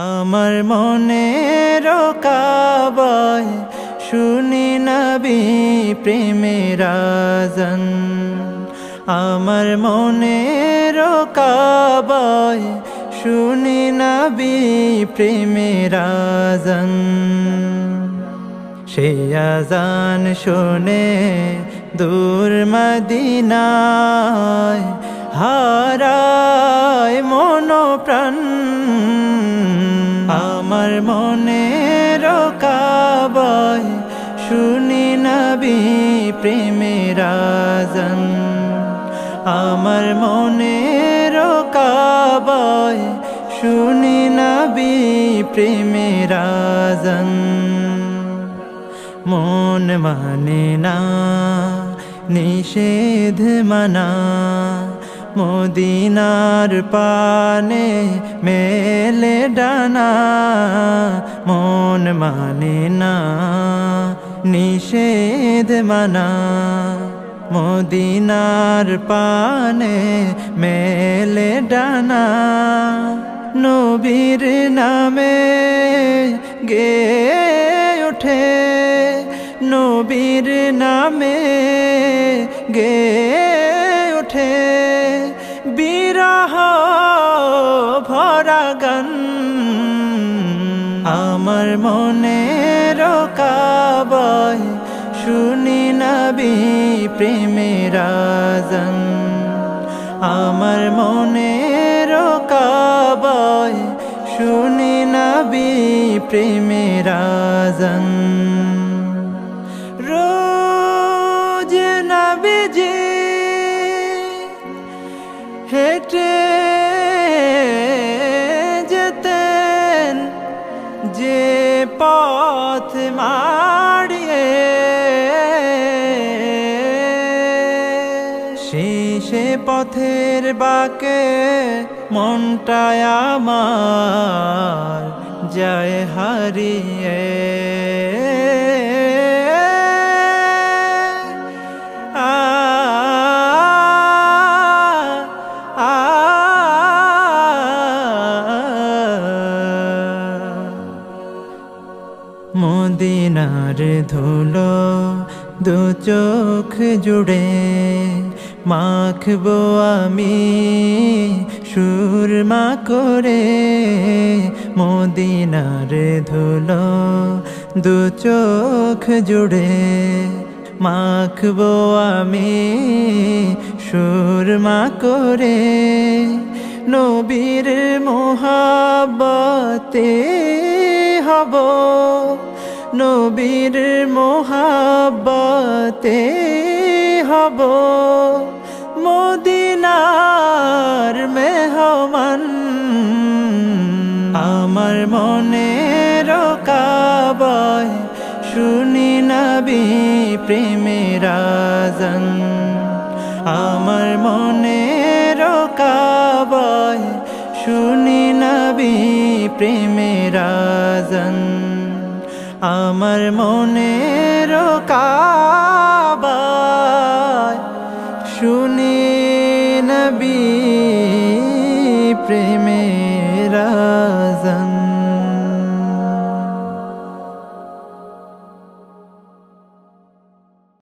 আমার মনের কাবায় শুনি নবী প্রেমের আযান। আমার মনের কাবায় শুনি নবী প্রেমের আযান। সেই আযান শুনে দূর মদিনায় হারায় মন প্রাণ। আমার মনের কাবায় শুনি নবী প্রেমের আযান। আমার মনের কাবায় শুনি নবী প্রেমের আযান। মন মানে না নিষেধ মানা, মদিনার পানে মেলে ডানা। মন মানে না নিষেধ মানা, মদিনার পানে মেলে ডানা। নবীর নামে গে ওঠে, নবীর নামে গে ওঠে বিরহ ভরা গান। আমার মনের কাবায় শুনি নবী প্রেমের আযান। আমার মনের কাবায় শুনি নবী প্রেমের আযান। রোজ নবীজি হেঁটে যেতেন যে পথ মাড়িয়ে, সে পথের বাঁকে মনটায় আমার যায় হারিয়ে। মদিনার ধুলো দু চোখ জুড়ে মাখবো আমি সুরমা করে। মদিনার ধুলো দু চোখ জুড়ে মাখবো আমি সুরমা করে। নবীর মোহাব্বতে হব, নবীর মোহাব্বতে হব মদিনার মেহমান। আমার মনের কাবায় শুনি নবী প্রেমের আযান। আমার মনের কাবায় শুনি নবী প্রেমের আযান। আমার মনের কাবায় শুনি নবী